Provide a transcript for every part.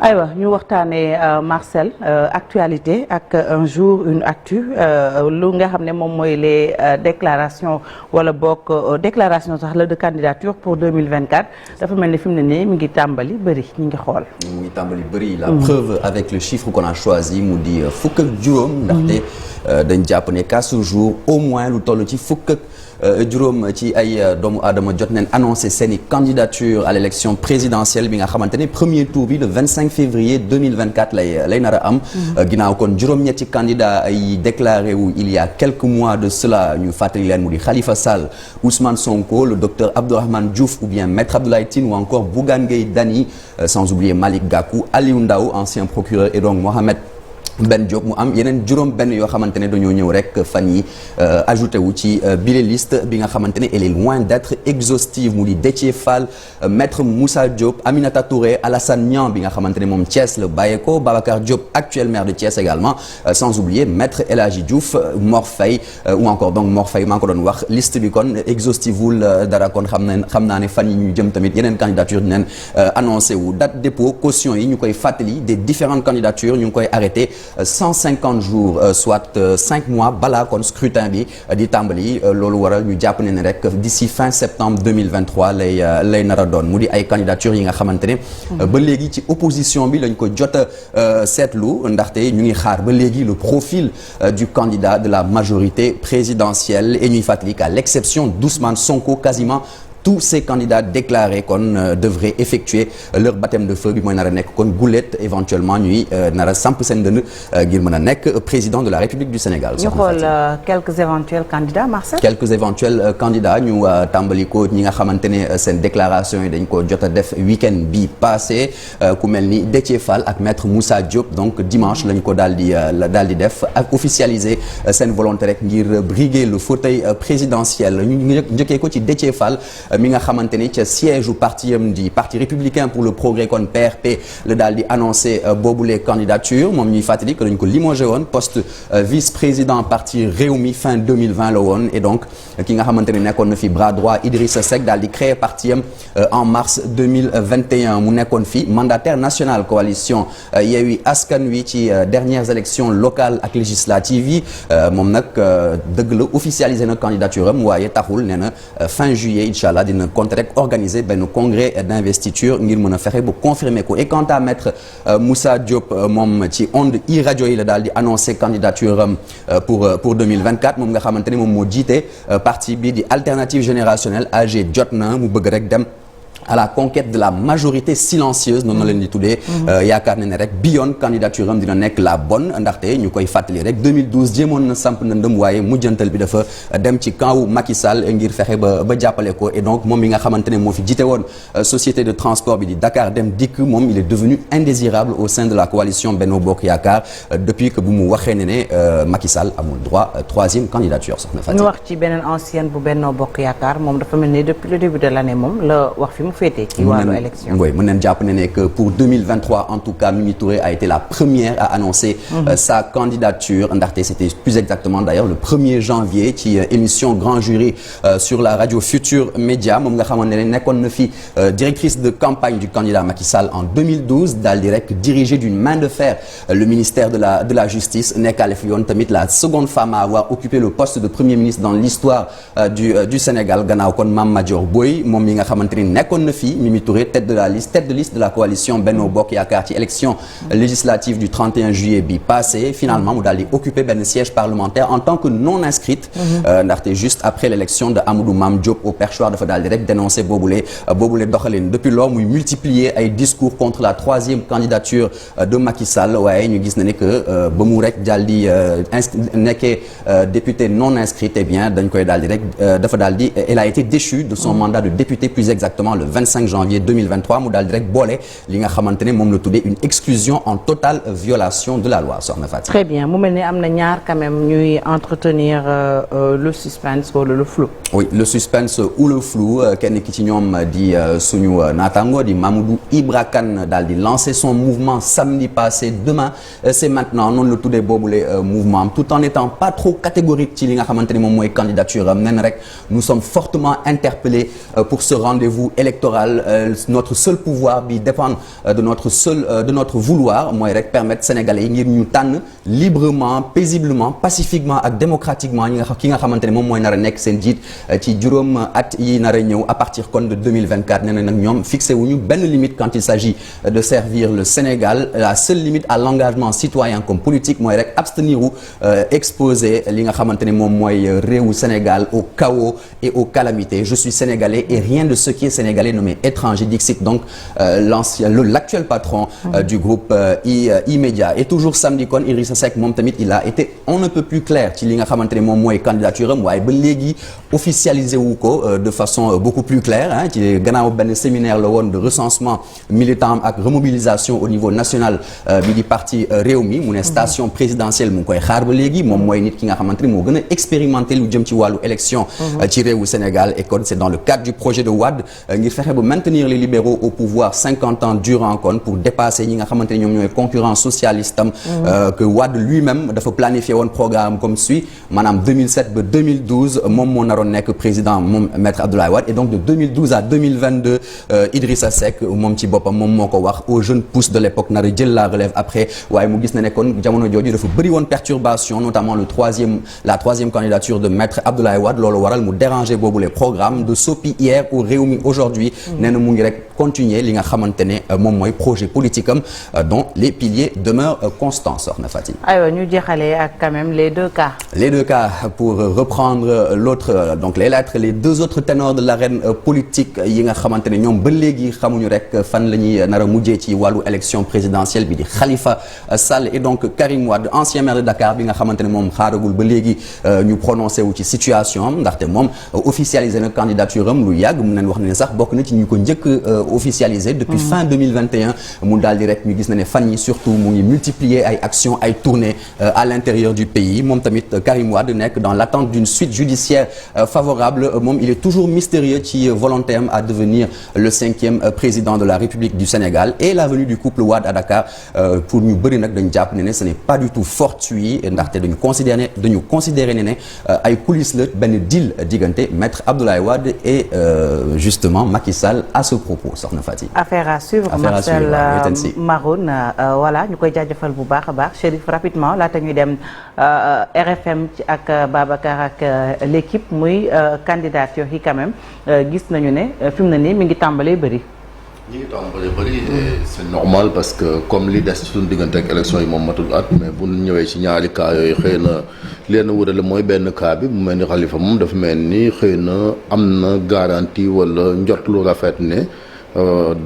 aywa ñu waxtaanee Marcel actualité ak un jour une actu lu nga xam ne moom mooy les déclarations wala bokk déclaration sax la de candidature pour 2024 dafa mel ni fi mu ne nii mi ngi tàmbali bëri ñu ngi xool. mu ngi tàmbali bëri la preuve avec le chiffre qu'on a choisi mu di fukk ak juróom. ndaxte dañ jàpp ne qu'à ce jour au moins lu toll ci fukk ak juróom ci ay doomu aadama jot nañ annoncé seeni candidature à l'élection présidentielle bi nga xamante ne premier tour bi le 25 février 2024 lay nar a am. ginnaaw kon juróom-ñetti candidat ay déclaré wu il y a quelques mois de cela ñu fàttali leen mu di Khalifa Sall, Ousmane Sonko, le docteur Abdourahmane Diouf ou bien Maître Abdoulaye Tine ou encore Bougane Gueye Dany, sans oublier Malick Gakou, Aliou Ndao, ancien procureur, et donc Mohamed Ben Diop mu am yeneen juróom benn yoo xamante ne dañoo ñëw rek fan yi ajouté wu ci bile liste bi nga xamante ne elle est loin d'être exhaustive mu di Déthié Fall, Maître Moussa Diop, Aminata Touré, Alassane Niang bi nga xamante ne moom Thiès la bàyyeekoo, Babacar Diop actuel maire de Thiès également, sans oublier Maître El Hadji Diouf, Mor Faye ou encore donc Mor Faye maa ngi ko doon wax liste bi kon exhaustive wul dara kon xam naa ne fan yi ñu jëm tamit yeneen candidature dinañ annoncé wu date dépôt caution yi ñu koy fàttali des différentes candidatures ñu ngi koy arrêté 150 jours soit 5 mois balaa kon scrutin bi di tàmbali loolu waral ñu jàpp ne rek d'ici fin septembre 2023 lay nar a doon mu di ay candidature yi nga xamante ne ba léegi ci opposition bi lañ ko jot a seetlu ndaxte ñu ngi xaar ba léegi le profil du candidat de la majorité présidentielle et ñuy fàttali qu'à l'exception d'Ousmane Sonko quasiment tous ces candidats déclarés kon devraient effectuer leur baptême de feu bi mooy nar a nekk kon gulet éventuellement ñuy nar a samp seen dënn ngir mën a nekk président de la République du Sénégal. ñu xool quelques éventuels candidats Marcel. quelques éventuels candidats ñu tàmbali ko ñi nga xamante ne seen déclaration yi dañ ko jot a def week-end bi passé ku mel ni Déthié Fall ak maître Moussa Diop donc dimanche lañ ko daal di def ak officialiser seen volonté rek ngir briguer le fauteuil présidentiel ñu njëkkee ko ci Déthié Fall. mi nga xamante ni ca siège u parti am di parti républicain pour le progrès kon PRP la daal di annoncé boobule candidature moom ñuy fàttali que dañ ko limogé woon poste vice-président parti Rewmi fin 2020 la woon et donc ki nga xamante ne nekkoon na fi bras droit Idrissa Seck daal di créer parti am en mars 2021 mu nekkoon fi mandataire national coalition Yewwi Askan Wi ci dernières élections locales ak législatives yi moom nag dëgg la officialisé na candidature am waaye taxul nee na fin juillet incha allah dina compte rek organiser benn congrès d'investiture ngir mën a fexe ba confirmer ko et quant à maître Moussa Diop moom ci onde i rajo yi la daal di annoncer candidature am pour 2024 moom nga xamante ne moom moo jiite parti bi di alternative générationnelle AG jot na mu bëgg rek dem à la conquête de la majorité silencieuse noonu la leen di tuddee yaakaar ne rek bi yoon candidature am dina nekk la bonne ndaxte ñu koy fàttali rek 2012 jéemoon na samp na ndëm waaye mujjantal bi dafa dem ci camp wu Macky Sall ngir fexe ba jàppale ko et donc moom mi nga xamante ne moo fi jiite woon société de transport bi di Dakar Dem Dikk moom il est devenu indésirable au sein de la coalition Benno Bokk Yaakaar depuis que bu mu waxee ne Macky Sall amul droit troisième candidature soxna Fatou. ñu wax ci beneen ancienne bu Benno Bokk Yaakaar moom dafa mel ni depuis le début de l'année moom la wax fi mu féetee ci wàllu élection. Oui, mën nañu jàpp ne que pour 2023 en tout cas Mimi Touré a été la première à annoncer sa candidature ndaxte c'était plus exactement d'ailleurs le 1er janvier ci émission Grand Jury sur la radio Futur Média moom nga xamante ne nekkoon na fi directrice de campagne du candidat Macky Sall en 2012 daal di rek diriger d'une main de fer le ministère de la justice nekkaale fi yoon tamit la seconde femme à avoir occupé le poste de premier ministre dans l'histoire du Sénégal gannaaw kon Mame Madior Boye moom mi nga xamante ne nekkoon na fi Mimi Touré tête de liste de la coalition Benno Bokk Yaakaar ci élection législative du 31 juillet bi passé finalement mu daal di occuper benn siège parlementaire en tant que non inscrite ndaxte juste après l'élection de Amadou Mame Diop au perchoir dafa daal di rek dénoncer boobule doxalin depuis lors muy multiplier ay discours contre la troisième candidature de Macky Sall waaye ñu gis na ne que ba mu rek daal di nekkee député non inscrite eh bien dañ koy daal di rek dafa daal di elle a été déchue de son mandat de député plus exactement le 25 janvier 2023 mu daal di rek boole li nga xamante ne moom la tuddee une exclusion en totale violation de la loi soxna Fatou. Très bien mu mel ni am na ñaar quand même ñuy entretenir le suspense wala le flou. Oui le suspense ou le flou kenn ki ci ñoom di suñu naataango di Mamadou Ibra Kane daal di lancer son mouvement samedi passé demain c'est maintenant noonu la tuddee boobule mouvement am tout en étant pas trop catégorique ci li nga xamante ne moom mooy candidature am nee na rek nous sommes fortement interpellés pour ce rendez-vous électoral électorale notre seul pouvoir bi dépend de notre vouloir mooy rek permettre sénégalais yi ngir ñu tànn librement paisiblement pacifiquement ak démocratiquement ki nga xamante ne moom mooy nar a nekk seen jiit ci juróom at yi nar a ñëw à partir kon de 2024 nee na nag ñoom fixé wuñu benn limite quand il s'agit de servir le Sénégal la seule limite à l'engagement citoyen comme politique mooy rek abstenir u exposer li nga xamante ne moom mooy réewu Sénégal au chaos et aux calamités je suis sénégalais et rien de ce qui est sénégalais ne m'est étranger dixit donc l'actuel patron du groupe E-Media et toujours samedi kon Idrissa Seck moom tamit il a été on ne peut plus clair ci li nga xamante ne moom mooy candidature am waaye ba léegi officialisé wu ko de façon beaucoup plus claire ci gannaaw benn séminaire la woon de recensement militant ak remobilisation au niveau national bi di parti Rewmi mu ne station présidentielle mu ngi koy xaar ba léegi moom mooy nit ki nga xamante ne moo gën a expérimenté lu jëm ci wàllu élection ci réewu Sénégal et kon c'est dans le cadre du projet de Wade ngir fexe ba maintenir les libéraux au pouvoir 50 ans durant kon pour dépasser ñi nga xamante ne ñoom ñooy concurrent socialiste am que Wade lui-même dafa planifié woon programme comme suit maanaam 2007 ba 2012 moom moo naroon nekk président moom maître Abdoulaye Wade et donc de 2012 à 2022 Idrissa Seck moom ci boppam moom moo ko wax aux jeunes pousses de l'époque nar a jël la relève après waaye mu gis na ne kon jamono jooju dafa bëri woon perturbation notamment la troisième candidature de maître Abdoulaye Wade loolu waral mu déranger boobu les programmes de Sopi hier au Rewmi aujourd'hui nee na mu ngi rek continuer li nga xamante ne moom mooy projet politique am dont les piliers demeurent constants soxna Fati. aywa ñu jeexalee ak quand même les deux cas. Les deux cas pour reprendre l'autre donc les deux autres ténors de l'arène politique yi nga xamante ne ñoom ba léegi xamuñu rek fan la ñuy nar a mujjee ci wàllu élection présidentielle bi di Khalifa Sall et donc Karim Wade ancien maire de Dakar bi nga xamante ne moom xaaragul ba léegi ñu prononcé wu ci situation am ndaxte moom officialisé na candidature am lu yàgg mun nañ wax ne sax bokk na ci ñu ko njëkk officialisé depuis fin 2021 mu daal di rek ñu gis na ne fan yi surtout mu ngi multiplier ay actions ay tournées à l'intérieur du pays moom tamit Karim Wade nekk dans l'attente d'une suite judiciaire favorable moom il est toujours mystérieux ci volonté am à devenir le 5e président de la République du Sénégal et la venue du couple Wade à Dakar pour ñu bëri nag dañu jàpp ne ce n'est pas du tout fortuit ndaxte dañu considérer ne ay coulisses la benn deal diggante maître Abdoulaye Wade et justement Macky Sall à ce propos soxna Fati. Affaire à suivre Marcel Maroun voilà ñu koy jaajëfal bu baax a baax Chérif rapidement laata ñuy dem RFM ci ak Babacar ak l'équipe muy candidature yi quand même gis nañu ne fi mu ne nii mi ngi tàmbalee bëri. ñi ngi tàmbalee bëri c'est normal parce que comme li des suñu diggante ak élection yi moom matul at mais bu ñëwee ci ñaari cas yooyu xëy na leen wutale mooy benn cas bi mu mel ni Khalifa moom dafa mel ni xëy na am na garantie wala njort lu rafet ne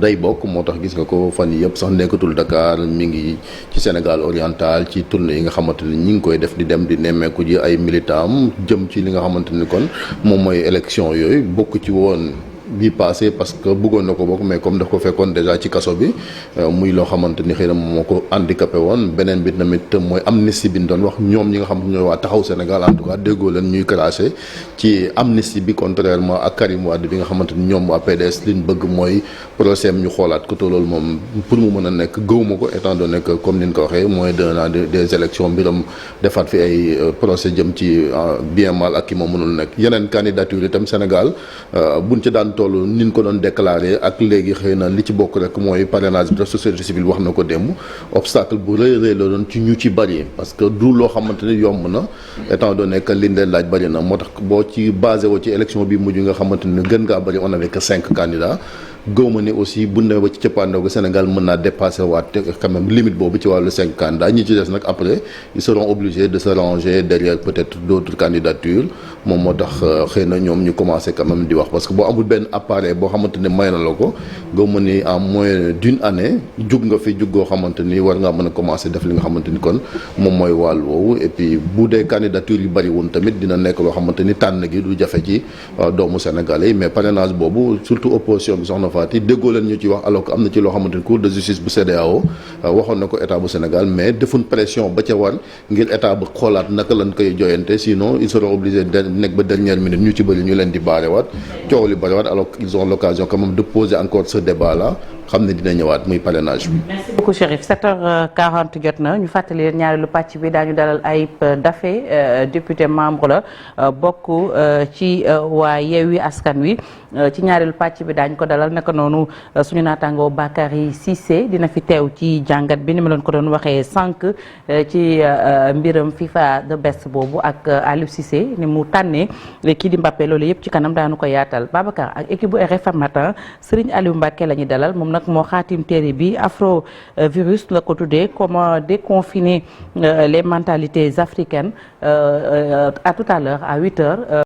day bokk moo tax gis nga ko fan yii yëpp sax nekkatul Dakar mi ngi ci Sénégal oriental ci tournée yi nga xamante ni ñi ngi koy def di dem di nemmeeku ji ay militants jëm ci li nga xamante ni kon moom mooy élection yooyu bokk ci woon bii passé parce que bëggoon na ko bokk mais comme daf ko fekkoon déjà ci kaso bi muy loo xamante ni xëy na moo ko handicapé woon beneen bi tamit mooy amnistie bi ñu doon wax ñoom ñi nga xam ñooy waa taxaw Sénégal en tout cas déggoo leen ñuy craché ci amnistie bi contrairement ak Karim Wade bi nga xamante ni ñoom waa PDS liñ bëgg mooy procès ñu xoolaat ko te loolu moom pour mu mën a nekk gëwuma ko étant donné que comme ni ñu ko waxee moins d'un an des élections mbiram defaat fi ay procès jëm ci bien mal ak ki moom mënul nekk yeneen candidature itam Sénégal buñ ci daan toll ni ñu ko doon déclaré ak léegi xëy na li ci bokk rek mooy parrainage bi société civile wax na ko démb obstacle bu rëy rëy la doon ci ñu ci bari parce que du loo xamante ni yomb na étant donné que liñ leen laaj bari na moo tax boo ci basé woo ci élection bi mujj nga xamante ni gën ngaa bari on avait que 5 candidats gëwma ni aussi bu ne ba ci cëppaandaw ga Sénégal mën naa dépasser waat quand même limite boobu ci wàllu 5 candidats ñi ci des nag après ils seront obligés de se ranger derrière peut-être d'autres candidatures moom moo tax xëy na ñoom ñu commencé quand même di wax parce que boo amul benn appareil boo xamante ne may na la ko gëwma ni en moins d'une année jug nga fi jug goo xamante ni war ngaa mën a commencer def li nga xamante ni kon moom mooy wàll woowu et puis bu dee candidature yu bari woon tamit dina nekk loo xamante ni tànn gi du jafe ci doomu Sénégalais yi mais parrainage boobu surtout opposition bi soxna Fati déggoo leen ñu ci wax alors que am na ci loo xamante ni cour de justice bu CEDEAO waxoon na ko état bu Sénégal mais defuñ pression ba ca war ngir état ba xoolaat naka lañ koy joyante sinon ils seront obligés de nekk ba dernière minute ñu ci bëri ñu leen di baarewaat coow li bariwaat alors qu'ils ont l'occasion quand même de poser encore ce débat là xam ne dina ñëwaat muy parrainage bi. merci beaucoup Chérif 7h40 jot na ñu fàttali leen ñaareelu pàcc bi daañu dalal Ayib Daffé député membre la bokk ci waa Yewwi Askan Wi ci ñaareelu pàcc bi daañu ko dalal naka noonu suñu naataangoo Bakary Cissé dina fi teew ci jàngat bi ni ma leen ko doon waxee sànq ci mbiram FIFA the best boobu ak Aliou Cissé ni mu tànnee kii di Mbappé loolu yëpp ci kanam daanu ko yaatal Babacar ak équipe bu RFM matin Serigne Aliou Mbacké la ñuy dalal moom nag moo xaatim téere bi afro virus la ko tuddee comment déconfiner les mentalités africaines à tout à l'heure à 8h